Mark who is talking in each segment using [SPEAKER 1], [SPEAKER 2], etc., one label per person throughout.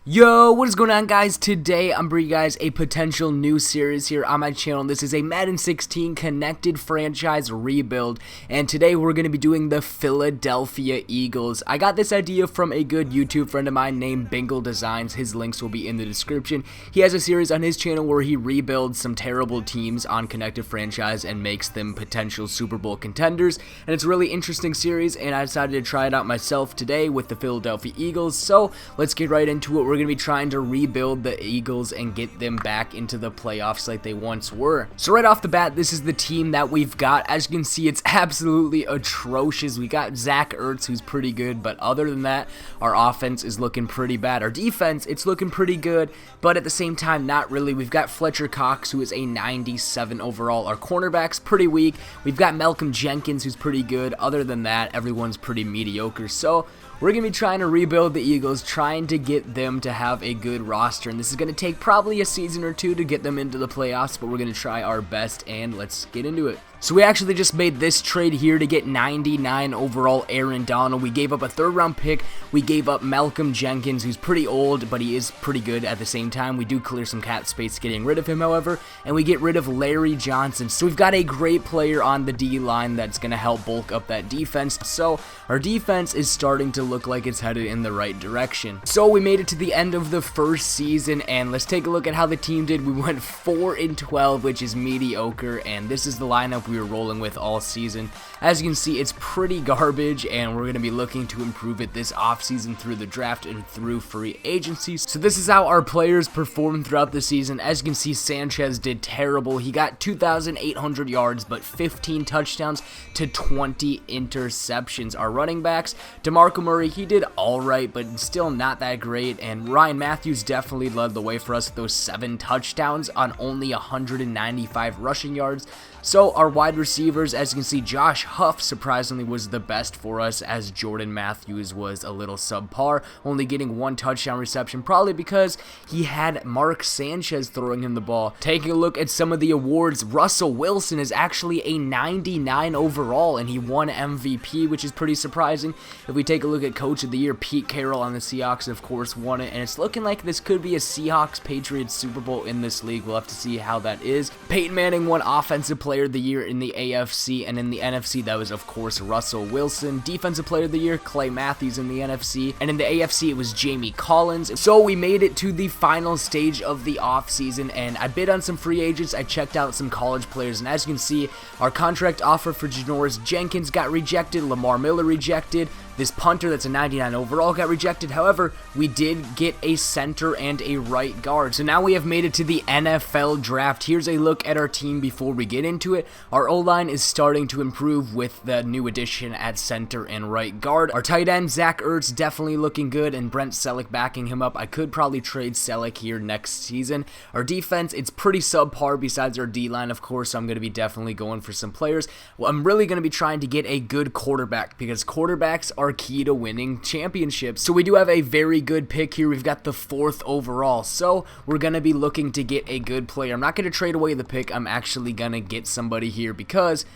[SPEAKER 1] Yo, what is going on, guys? Today I'm bringing you guys a potential new series here on my channel. This is a Madden 16 connected franchise rebuild, and today we're going to be doing the Philadelphia Eagles. I got this idea from a good YouTube friend of mine named Bingle Designs. His links will be in the description. He has a series on his channel where he rebuilds some terrible teams on connected franchise and makes them potential Super Bowl contenders, and it's a really interesting series, and I decided to try it out myself today with the Philadelphia Eagles. So let's get right into it. We're going to be trying to rebuild the Eagles and get them back into the playoffs like they once were. So right off the bat, this is the team that we've got. As you can see, it's absolutely atrocious. We got Zach Ertz, who's pretty good, but other than that, our offense is looking pretty bad. Our defense, it's looking pretty good, but at the same time, not really. We've got Fletcher Cox, who is a 97 overall. Our cornerback's pretty weak. We've got Malcolm Jenkins, who's pretty good. Other than that, everyone's pretty mediocre. So we're going to be trying to rebuild the Eagles, trying to get them to have a good roster, and this is going to take probably a season or two to get them into the playoffs, but we're going to try our best, and let's get into it. So we actually just made this trade here to get 99 overall Aaron Donald. We gave up a third-round pick. We gave up Malcolm Jenkins, who's pretty old, but he is pretty good at the same time. We do clear some cap space getting rid of him, however, and we get rid of Larry Johnson. So we've got a great player on the D-line that's going to help bulk up that defense. So our defense is starting to look like it's headed in the right direction. So we made it to the end of the first season, and let's take a look at how the team did. We went 4-12, which is mediocre, and this is the lineup we were rolling with all season. As you can see, it's pretty garbage, and we're going to be looking to improve it this offseason through the draft and through free agency. So this is how our players performed throughout the season. As you can see, Sanchez did terrible. He got 2,800 yards, but 15 touchdowns to 20 interceptions. Our running backs, DeMarco Murray, he did alright, but still not that great, and Ryan Matthews definitely led the way for us with those 7 touchdowns on only 195 rushing yards. So our wide receivers, as you can see, Josh Huff surprisingly was the best for us, as Jordan Matthews was a little subpar, only getting 1 touchdown reception, probably because he had Mark Sanchez throwing him the ball. Taking a look at some of the awards, Russell Wilson is actually a 99 overall, and he won MVP, which is pretty surprising. If we take a look at Coach of the Year, Pete Carroll on the Seahawks, of course, won it, and it's looking like this could be a Seahawks-Patriots Super Bowl in this league. We'll have to see how that is. Peyton Manning won Offensive Player of the Year in the AFC, and in the NFC, that was, of course, Russell Wilson. Defensive Player of the Year, Clay Matthews in the NFC, and in the AFC, it was Jamie Collins. So we made it to the final stage of the offseason, and I bid on some free agents. I checked out some college players, and as you can see, our contract offer for Janoris Jenkins got rejected, Lamar Miller rejected, this punter that's a 99 overall got rejected. However, we did get a center and a right guard. So now we have made it to the NFL draft. Here's a look at our team before we get into it. Our O-line is starting to improve with the new addition at center and right guard. Our tight end, Zach Ertz, definitely looking good, and Brent Selleck backing him up. I could probably trade Selleck here next season. Our defense, it's pretty subpar besides our D-line, of course, so I'm going to be definitely going for some players. Well, I'm really going to be trying to get a good quarterback, because quarterbacks are key to winning championships. So we do have a very good pick here. We've got the 4th overall, so we're going to be looking to get a good player. I'm not going to trade away the pick. I'm actually going to get somebody here because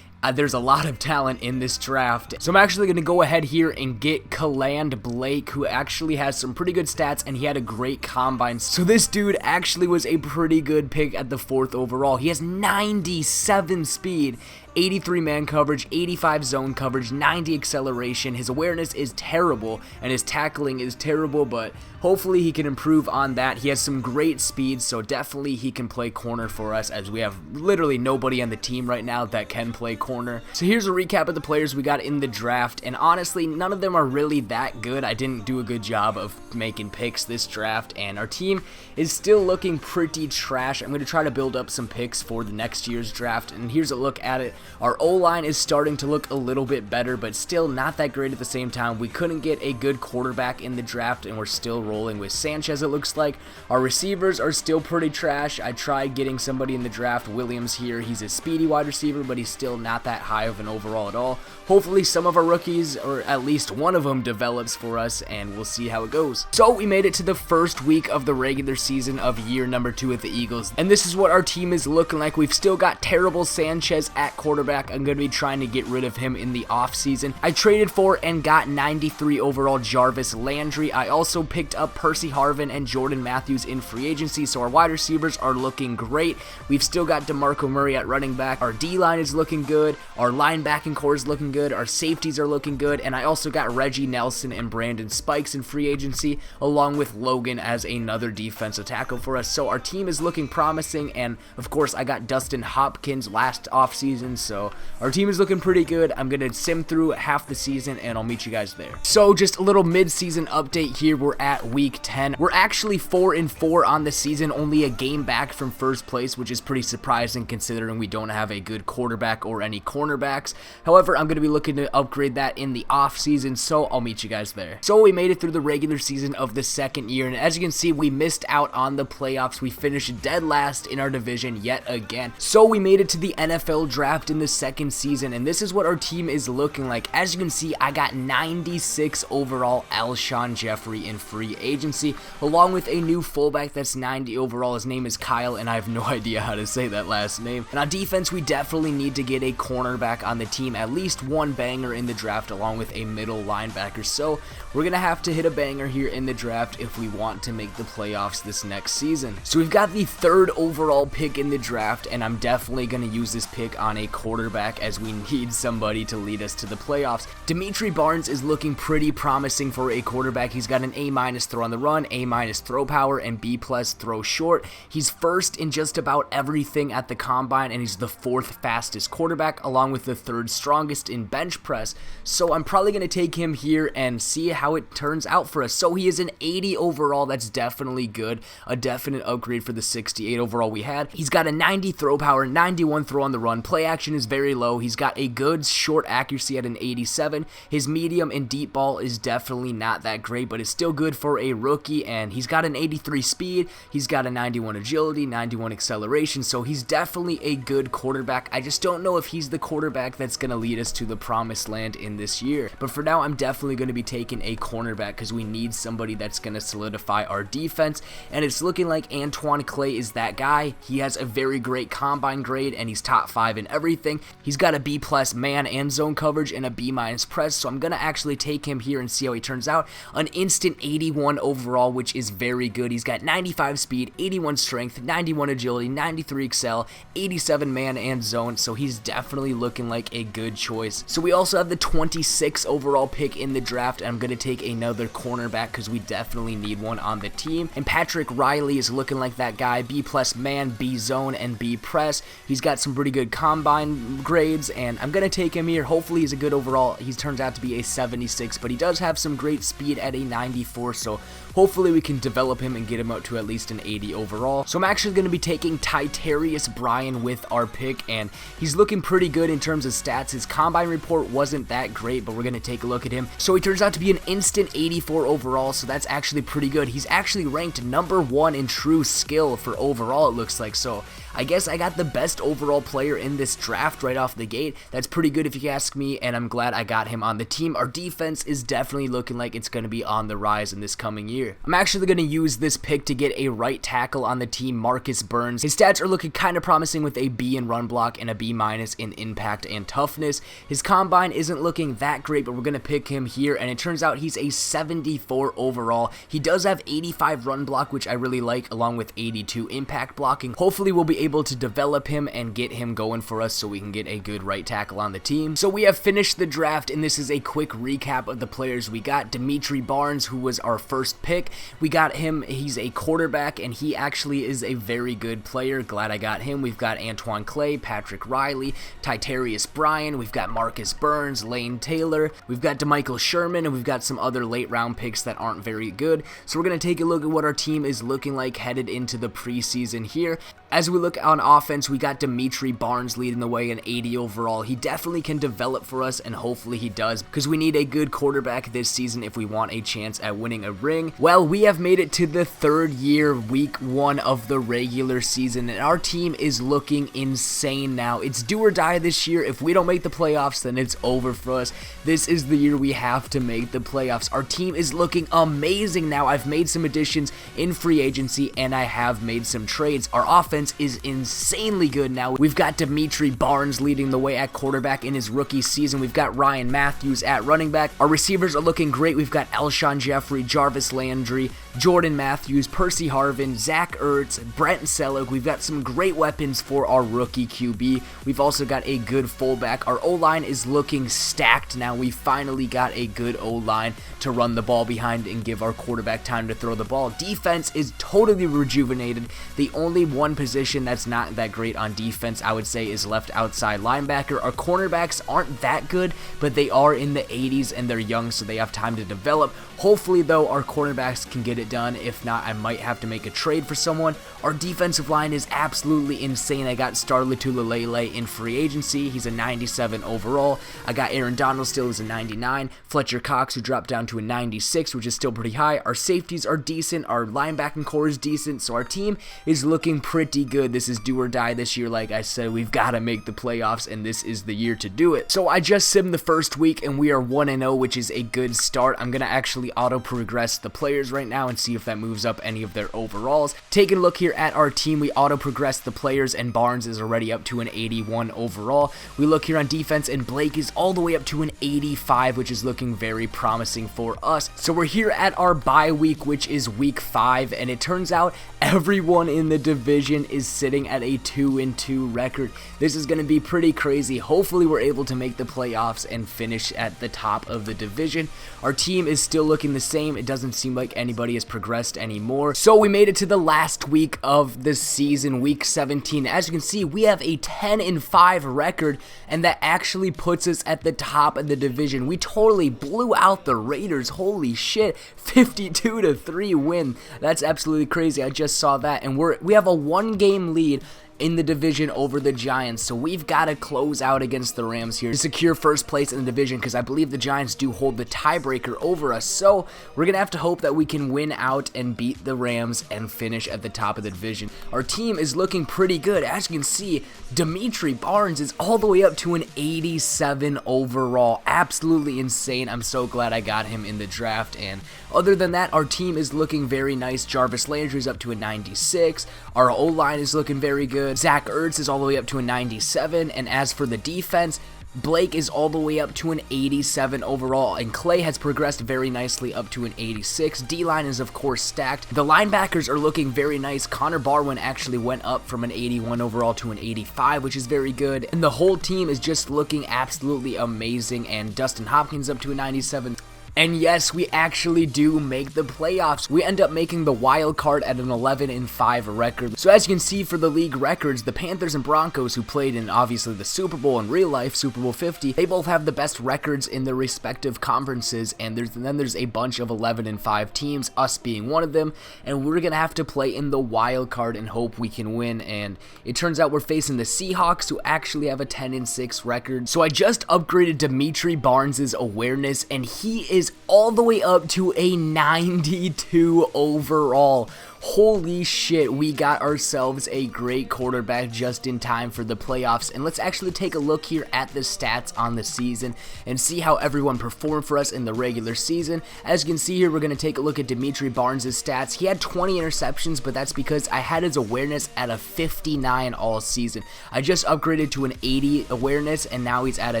[SPEAKER 1] there's a lot of talent in this draft. So I'm actually going to go ahead here and get Kaland Blake, who actually has some pretty good stats, and he had a great combine. So this dude actually was a pretty good pick at the 4th overall. He has 97 speed, 83 man coverage, 85 zone coverage, 90 acceleration. His awareness is terrible, and his tackling is terrible, but hopefully he can improve on that. He has some great speed, so definitely he can play corner for us, as we have literally nobody on the team right now that can play corner. So here's a recap of the players we got in the draft, and honestly, none of them are really that good. I didn't do a good job of making picks this draft, and our team is still looking pretty trash. I'm going to try to build up some picks for the next year's draft, and here's a look at it. Our O-line is starting to look a little bit better, but still not that great at the same time. We couldn't get a good quarterback in the draft, and we're still rolling with Sanchez, it looks like. Our receivers are still pretty trash. I tried getting somebody in the draft, Williams here. He's a speedy wide receiver, but he's still not that high of an overall at all. Hopefully some of our rookies, or at least one of them, develops for us, and we'll see how it goes. So we made it to the first week of the regular season of year number 2 with the Eagles, and this is what our team is looking like. We've still got terrible Sanchez at quarterback. quarterback. I'm going to be trying to get rid of him in the offseason. I traded for and got 93 overall Jarvis Landry. I also picked up Percy Harvin and Jordan Matthews in free agency, so our wide receivers are looking great. We've still got DeMarco Murray at running back. Our D-line is looking good. Our linebacking core is looking good. Our safeties are looking good. And I also got Reggie Nelson and Brandon Spikes in free agency, along with Logan as another defensive tackle for us. So our team is looking promising, and of course I got Dustin Hopkins last offseason, so our team is looking pretty good. I'm going to sim through half the season, and I'll meet you guys there. So just a little mid-season update here. We're at week 10. We're actually 4-4 on the season, only a game back from first place, which is pretty surprising considering we don't have a good quarterback or any cornerbacks. However, I'm going to be looking to upgrade that in the offseason, so I'll meet you guys there. So we made it through the regular season of the second year, and as you can see, we missed out on the playoffs. We finished dead last in our division yet again. So we made it to the NFL draft in the second season, and this is what our team is looking like. As you can see, I got 96 overall Alshon Jeffrey in free agency, along with a new fullback that's 90 overall. His name is Kyle, and I have no idea how to say that last name. And on defense, we definitely need to get a cornerback on the team, at least one banger in the draft, along with a middle linebacker. So we're going to have to hit a banger here in the draft if we want to make the playoffs this next season. So we've got the third overall pick in the draft, and I'm definitely going to use this pick on a quarterback as we need somebody to lead us to the playoffs. Dimitri Barnes is looking pretty promising for a quarterback. He's got an A- throw on the run, A- throw power, and B+ throw short. He's first in just about everything at the combine, and he's the fourth fastest quarterback, along with the third strongest in bench press. So I'm probably going to take him here and see how it turns out for us. So he is an 80 overall. That's definitely good. A definite upgrade for the 68 overall we had. He's got a 90 throw power, 91 throw on the run. Play action is very low. He's got a good short accuracy at an 87. His medium and deep ball is definitely not that great, but it's still good for a rookie, and he's got an 83 speed. He's got a 91 agility, 91 acceleration, so he's definitely a good quarterback. I just don't know if he's the quarterback that's going to lead us to the promised land in this year. But for now, I'm definitely going to be taking a cornerback because we need somebody that's going to solidify our defense, and it's looking like Antoine Clay is that guy. He has a very great combine grade, and he's top 5 in everything. He's got a B+ man and zone coverage and a B- press, so I'm going to actually take him here and see how he turns out. An instant 81 overall, which is very good. He's got 95 speed, 81 strength, 91 agility, 93 excel, 87 man and zone, so he's definitely looking like a good choice. So we also have the 26 overall pick in the draft, and I'm going to take another cornerback because we definitely need one on the team. And Patrick Riley is looking like that guy. B+ man, B zone, and B press. He's got some pretty good combine grades, and I'm going to take him here. Hopefully he's a good overall. He turns out to be a 76, but he does have some great speed at a 94, so hopefully we can develop him and get him up to at least an 80 overall. So I'm actually going to be taking Titarius Bryan with our pick, and he's looking pretty good in terms of stats. His combine report wasn't that great, but we're going to take a look at him. So he turns out to be an instant 84 overall, so that's actually pretty good. He's actually ranked number 1 in true skill for overall, it looks like. So I guess I got the best overall player in this draft right off the gate. That's pretty good if you ask me, and I'm glad I got him on the team. Our defense is definitely looking like it's going to be on the rise in this coming year. I'm actually going to use this pick to get a right tackle on the team, Marcus Burns. His stats are looking kind of promising with a B in run block and a B- in impact and toughness. His combine isn't looking that great, but we're going to pick him here, and it turns out he's a 74 overall. He does have 85 run block, which I really like, along with 82 impact blocking. Hopefully we'll be able to develop him and get him going for us so we can get a good right tackle on the team. So we have finished the draft, and this is a quick recap of the players we got. Dimitri Barnes, who was our first pick. We got him. He's a quarterback, and he actually is a very good player. Glad I got him. We've got Antoine Clay, Patrick Riley, Titarius Bryan. We've got Marcus Burns, Lane Taylor. We've got DeMichael Sherman, and we've got some other late round picks that aren't very good. So we're going to take a look at what our team is looking like headed into the preseason here. As we look on offense, we got Dimitri Barnes leading the way, an 80 overall. He definitely can develop for us, and hopefully he does, because we need a good quarterback this season if we want a chance at winning a ring. Well, we have made it to the third year, week 1 of the regular season, and our team is looking insane now. It's do or die this year. If we don't make the playoffs, then it's over for us. This is the year we have to make the playoffs. Our team is looking amazing now. I've made some additions in free agency, and I have made some trades. Our offense is insanely good now. We've got Dimitri Barnes leading the way at quarterback in his rookie season. We've got Ryan Matthews at running back. Our receivers are looking great. We've got Alshon Jeffrey, Jarvis Landry, Jordan Matthews, Percy Harvin, Zach Ertz, Brent Selleck. We've got some great weapons for our rookie QB. We've also got a good fullback. Our O-line is looking stacked now. We finally got a good O-line to run the ball behind and give our quarterback time to throw the ball. Defense is totally rejuvenated. The only one position that's not that great on defense, I would say, is left outside linebacker. Our cornerbacks aren't that good, but they are in the 80s and they're young, so they have time to develop. Hopefully, though, our cornerbacks can get it done. If not, I might have to make a trade for someone. Our defensive line is absolutely insane. I got Star Lotulelei in free agency. He's a 97 overall. I got Aaron Donald still as a 99. Fletcher Cox, who dropped down to a 96, which is still pretty high. Our safeties are decent. Our linebacking core is decent. So our team is looking pretty good. This is do or die this year. Like I said, we've got to make the playoffs, and this is the year to do it. So I just simmed the first week, and we are 1-0, which is a good start. I'm going to actually auto-progress the players right now and see if that moves up any of their overalls. Taking a look here at our team, we auto-progress the players, and Barnes is already up to an 81 overall. We look here on defense, and Blake is all the way up to an 85, which is looking very promising for us. So we're here at our bye week, which is week 5, and it turns out everyone in the division is sitting at a 2-2 record. This is going to be pretty crazy. Hopefully we're able to make the playoffs and finish at the top of the division. Our team is still looking the same. It doesn't seem like anybody has progressed anymore. So we made it to the last week of the season, week 17. As you can see, we have a 10-5 record, and that actually puts us at the top of the division. We totally blew out the Raiders. Holy shit, 52-3 win. That's absolutely crazy. I just saw that, and we have a 1-game lead in the division over the Giants, so we've got to close out against the Rams here to secure first place in the division, because I believe the Giants do hold the tiebreaker over us. So we're gonna have to hope that we can win out and beat the Rams and finish at the top of the division. Our team is looking pretty good. As you can see, Dimitri Barnes is all the way up to an 87 overall. Absolutely insane. I'm so glad I got him in the draft. And other than that, our team is looking very nice. Jarvis Landry is up to a 96. Our O-line is looking very good. Zach Ertz is all the way up to a 97, and as for the defense, Blake is all the way up to an 87 overall, and Clay has progressed very nicely up to an 86. D-line is, of course, stacked. The linebackers are looking very nice. Connor Barwin actually went up from an 81 overall to an 85, which is very good, and the whole team is just looking absolutely amazing, and Dustin Hopkins up to a 97. And yes, we actually do make the playoffs. We end up making the wild card at an 11-5 record. So as you can see for the league records, the Panthers and Broncos, who played in obviously the Super Bowl in real life, Super Bowl 50, they both have the best records in their respective conferences, and then there's a bunch of 11-5 teams, us being one of them, and we're gonna have to play in the wild card and hope we can win. And it turns out we're facing the Seahawks, who actually have a 10-6 record. So I just upgraded Dimitri Barnes' awareness, and he is all the way up to a 92 overall. Holy shit, we got ourselves a great quarterback just in time for the playoffs. And let's actually take a look here at the stats on the season and see how everyone performed for us in the regular season. As you can see here, we're going to take a look at Dimitri Barnes' stats. He had 20 interceptions, but that's because I had his awareness at a 59 all season. I just upgraded to an 80 awareness, and now he's at a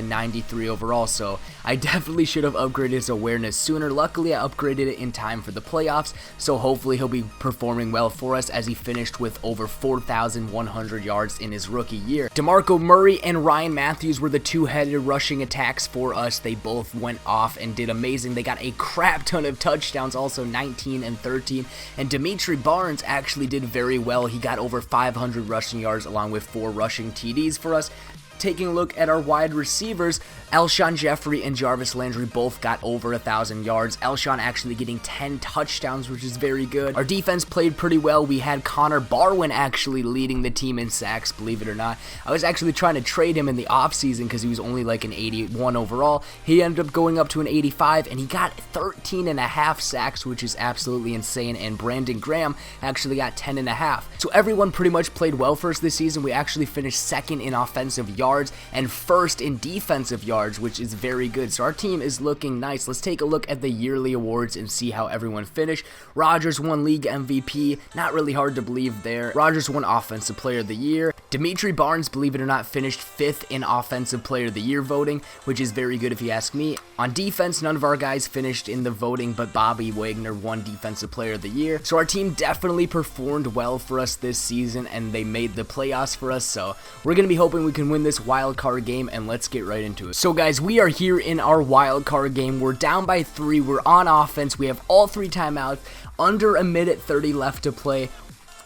[SPEAKER 1] 93 overall, so I definitely should have upgraded his awareness sooner. Luckily, I upgraded it in time for the playoffs, so hopefully he'll be performing well for us, as he finished with over 4,100 yards in his rookie year. DeMarco Murray and Ryan Matthews were the two-headed rushing attacks for us. They both went off and did amazing. They got a crap ton of touchdowns, also 19 and 13, and Dimitri Barnes actually did very well. He got over 500 rushing yards along with 4 rushing TDs for us. Taking a look at our wide receivers, Alshon Jeffrey and Jarvis Landry both got over 1,000 yards. Alshon actually getting 10 touchdowns, which is very good. Our defense played pretty well. We had Connor Barwin actually leading the team in sacks, believe it or not. I was actually trying to trade him in the offseason because he was only like an 81 overall. He ended up going up to an 85, and he got 13.5 sacks, which is absolutely insane. And Brandon Graham actually got 10.5. So everyone pretty much played well for us this season. We actually finished second in offensive yards yards and first in defensive yards, which is very good. So our team is looking nice. Let's take a look at the yearly awards and see how everyone finished. Rodgers won league MVP. Not really hard to believe there. Rodgers won Offensive Player of the Year. Dimitri Barnes, believe it or not, finished 5th in Offensive Player of the Year voting, which is very good if you ask me. On defense, none of our guys finished in the voting, but Bobby Wagner won Defensive Player of the Year. So our team definitely performed well for us this season, and they made the playoffs for us. So we're going to be hoping we can win this wild card game, and let's get right into it. So guys, we are here in our wild card game. We're down by 3. We're on offense. We have all 3 timeouts. Under a minute 30 left to play.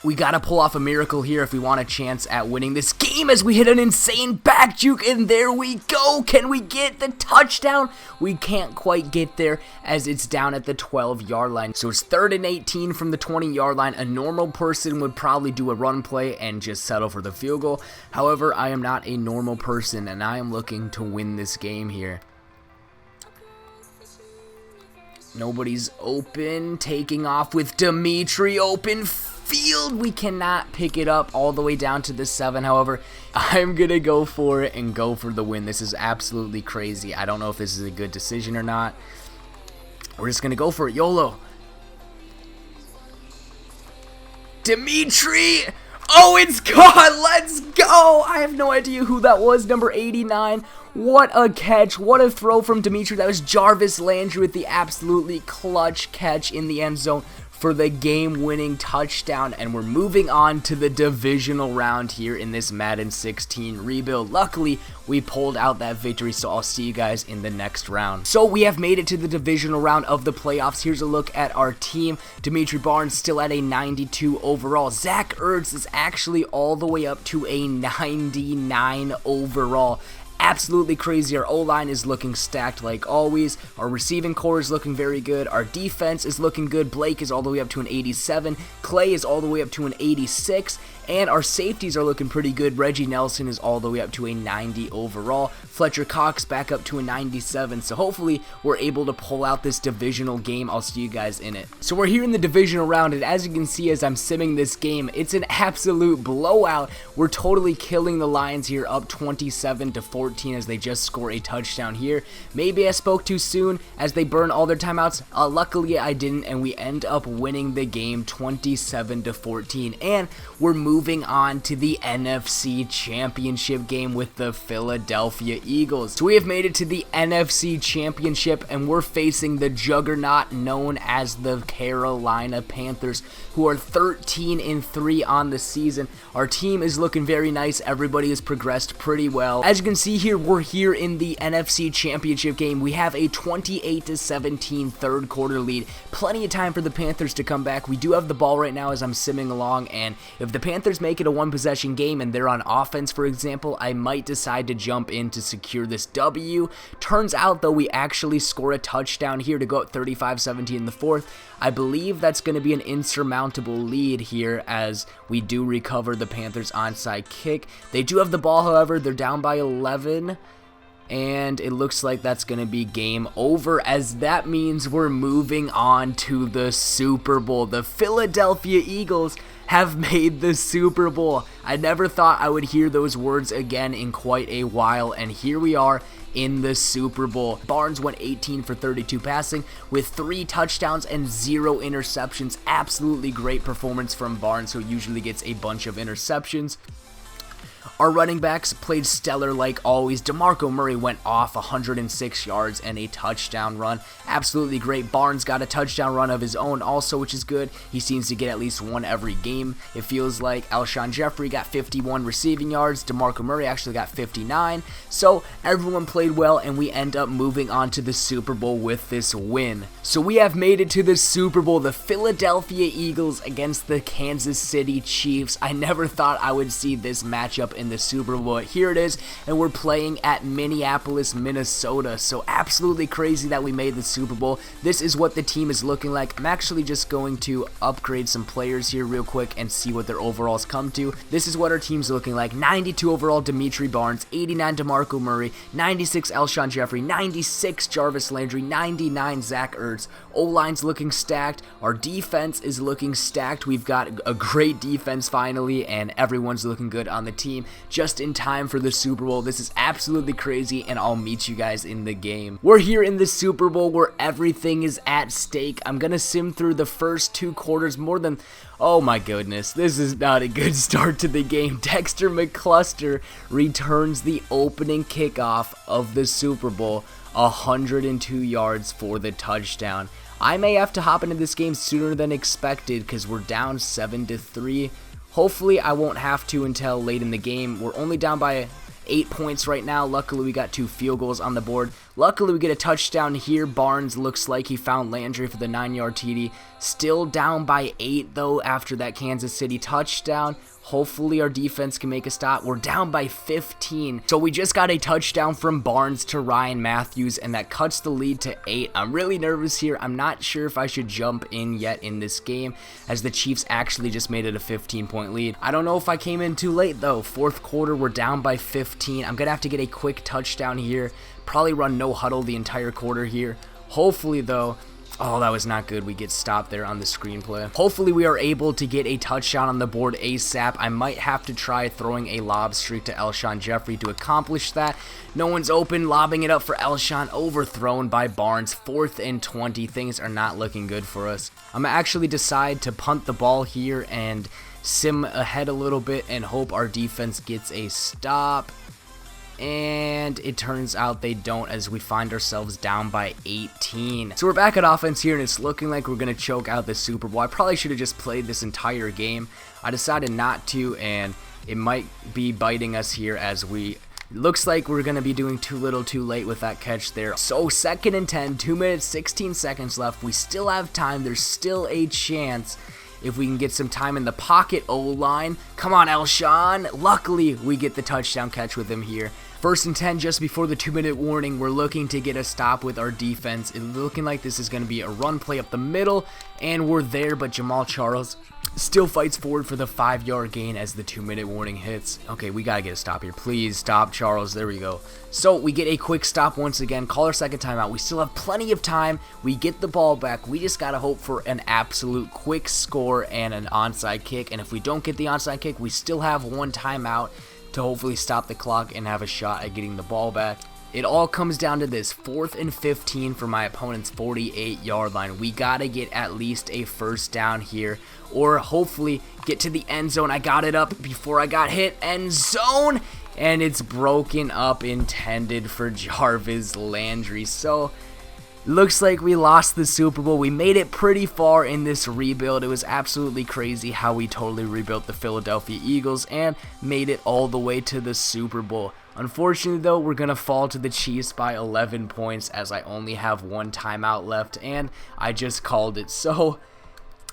[SPEAKER 1] We gotta pull off a miracle here if we want a chance at winning this game as we hit an insane back juke, and there we go. Can we get the touchdown? We can't quite get there as it's down at the 12-yard line. So it's 3rd and 18 from the 20-yard line. A normal person would probably do a run play and just settle for the field goal. However, I am not a normal person, and I am looking to win this game here. Nobody's open. Taking off with Dimitri, open field. We cannot pick it up all the way down to the 7. However, I'm gonna go for it and go for the win. This is absolutely crazy. I don't know if this is a good decision or not. We're just gonna go for it. YOLO. Dimitri. Oh, it's gone. Let's go. I have no idea who that was. Number 89. What a catch. What a throw from Dimitri. That was Jarvis Landry with the absolutely clutch catch in the end zone for the game-winning touchdown, and we're moving on to the divisional round here in this Madden 16 rebuild. Luckily, we pulled out that victory, so I'll see you guys in the next round. So we have made it to the divisional round of the playoffs. Here's a look at our team. Dimitri Barnes still at a 92 overall. Zach Ertz is actually all the way up to a 99 overall. Absolutely crazy. Our O-line is looking stacked like always. Our receiving core is looking very good. Our defense is looking good. Blake is all the way up to an 87. Clay is all the way up to an 86. And our safeties are looking pretty good. Reggie Nelson is all the way up to a 90 overall. Fletcher Cox back up to a 97. So hopefully we're able to pull out this divisional game. I'll see you guys in it. So we're here in the divisional round, and as you can see as I'm simming this game, it's an absolute blowout. We're totally killing the Lions here, up 27-14 as they just score a touchdown here. Maybe I spoke too soon as they burn all their timeouts. Luckily I didn't, and we end up winning the game 27-14. And we're moving on to the NFC Championship game with the Philadelphia Eagles. So we have made it to the NFC Championship, and we're facing the juggernaut known as the Carolina Panthers, who are 13-3 on the season. Our team is looking very nice. Everybody has progressed pretty well. As you can see here, we're here in the NFC Championship game. We have a 28-17 third quarter lead. Plenty of time for the Panthers to come back. We do have the ball right now as I'm simming along, and if the Panthers make it a one-possession game and they're on offense, for example, I might decide to jump in to secure this W. Turns out, though, we actually score a touchdown here to go up 35-17 in the 4th. I believe that's going to be an insurmountable lead here as we do recover the Panthers' onside kick. They do have the ball, however. They're down by 11. And it looks like that's going to be game over, as that means we're moving on to the Super Bowl. The Philadelphia Eagles have made the Super Bowl. I never thought I would hear those words again in quite a while, and here we are in the Super Bowl. Barnes went 18 for 32 passing with 3 touchdowns and 0 interceptions. Absolutely great performance from Barnes, who usually gets a bunch of interceptions. Our running backs played stellar like always. DeMarco Murray went off 106 yards and a touchdown run. Absolutely great. Barnes got a touchdown run of his own also, which is good. He seems to get at least one every game, it feels like. Alshon Jeffrey got 51 receiving yards. DeMarco Murray actually got 59. So everyone played well, and we end up moving on to the Super Bowl with this win. So we have made it to the Super Bowl. The Philadelphia Eagles against the Kansas City Chiefs. I never thought I would see this matchup in the Super Bowl. Here it is, and we're playing at Minneapolis, Minnesota. So absolutely crazy that we made the Super Bowl. This is what the team is looking like. I'm actually just going to upgrade some players here real quick and see what their overalls come to. This is what our team's looking like. 92 overall Dimitri Barnes, 89 DeMarco Murray, 96 Alshon Jeffrey, 96 Jarvis Landry, 99 Zach Ertz. O-line's looking stacked. Our defense is looking stacked. We've got a great defense finally, and everyone's looking good on the team. just in time for the Super Bowl. This is absolutely crazy, and I'll meet you guys in the game. We're here in the Super Bowl where everything is at stake. I'm gonna sim through the first 2 quarters more than... Oh my goodness, this is not a good start to the game. Dexter McCluster returns the opening kickoff of the Super Bowl, 102 yards for the touchdown. I may have to hop into this game sooner than expected because we're down 7-3. Hopefully I won't have to until late in the game. We're only down by 8 points right now. Luckily we got 2 field goals on the board. Luckily we get a touchdown here. Barnes looks like he found Landry for the 9-yard TD. Still down by 8 though after that Kansas City touchdown. Hopefully our defense can make a stop. We're down by 15. So we just got a touchdown from Barnes to Ryan Matthews, and that cuts the lead to 8. I'm really nervous here. I'm not sure if I should jump in yet in this game, as the Chiefs actually just made it a 15-point lead. I don't know if I came in too late though. 4th quarter, we're down by 15. I'm gonna have to get a quick touchdown here. Probably run no huddle the entire quarter here. Hopefully though... Oh, that was not good. We get stopped there on the screenplay. Hopefully we are able to get a touchdown on the board ASAP. I might have to try throwing a lob streak to Alshon Jeffrey to accomplish that. No one's open, lobbing it up for Alshon, overthrown by Barnes. 4th and 20. Things are not looking good for us. I'm gonna actually decide to punt the ball here and sim ahead a little bit and hope our defense gets a stop. And it turns out they don't, as we find ourselves down by 18. So we're back at offense here, and it's looking like we're going to choke out the Super Bowl. I probably should have just played this entire game. I decided not to, and it might be biting us here as we... Looks like we're going to be doing too little too late with that catch there. So 2nd and 10, 2 minutes, 16 seconds left. We still have time. There's still a chance if we can get some time in the pocket. O-line. Come on, Alshon. Luckily, we get the touchdown catch with him here. 1st and 10 just before the 2-minute warning. We're looking to get a stop with our defense. It's looking like this is going to be a run play up the middle, and we're there, but Jamal Charles still fights forward for the 5-yard gain as the 2-minute warning hits. Okay, we got to get a stop here. Please stop, Charles. There we go. So we get a quick stop once again. Call our 2nd timeout. We still have plenty of time. We get the ball back. We just got to hope for an absolute quick score and an onside kick. And if we don't get the onside kick, we still have 1 timeout to hopefully stop the clock and have a shot at getting the ball back. It all comes down to this. 4th and 15 for my opponent's 48-yard line. We got to get at least a 1st down here, or hopefully get to the end zone. I got it up before I got hit. End zone! And it's broken up, intended for Jarvis Landry. So... looks like we lost the Super Bowl. We made it pretty far in this rebuild. It was absolutely crazy how we totally rebuilt the Philadelphia Eagles and made it all the way to the Super Bowl. Unfortunately though, we're going to fall to the Chiefs by 11 points as I only have 1 timeout left, and I just called it. So...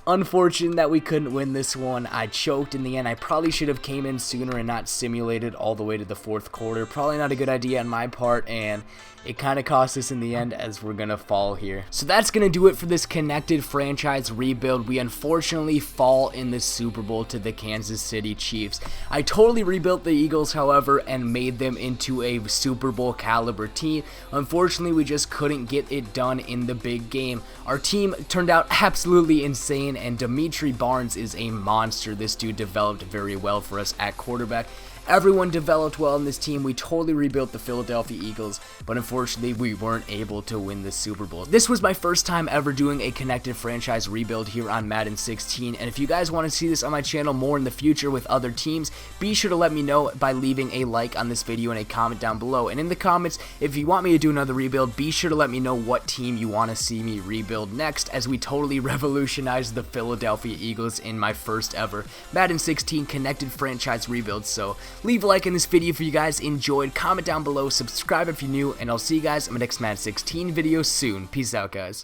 [SPEAKER 1] unfortunate that we couldn't win this one. I choked in the end. I probably should have came in sooner and not simulated all the way to the 4th quarter. Probably not a good idea on my part, and it kind of cost us in the end as we're going to fall here. So that's going to do it for this connected franchise rebuild. We unfortunately fall in the Super Bowl to the Kansas City Chiefs. I totally rebuilt the Eagles, however, and made them into a Super Bowl caliber team. Unfortunately, we just couldn't get it done in the big game. Our team turned out absolutely insane, and Dimitri Barnes is a monster. This dude developed very well for us at quarterback. Everyone developed well in this team. We totally rebuilt the Philadelphia Eagles, but unfortunately we weren't able to win the Super Bowl. This was my first time ever doing a connected franchise rebuild here on Madden 16, and if you guys want to see this on my channel more in the future with other teams, be sure to let me know by leaving a like on this video and a comment down below. And in the comments, if you want me to do another rebuild, be sure to let me know what team you want to see me rebuild next, as we totally revolutionized the Philadelphia Eagles in my first ever Madden 16 connected franchise rebuild. So leave a like in this video if you guys enjoyed, comment down below, subscribe if you're new, and I'll see you guys in my next Madden 16 video soon. Peace out, guys.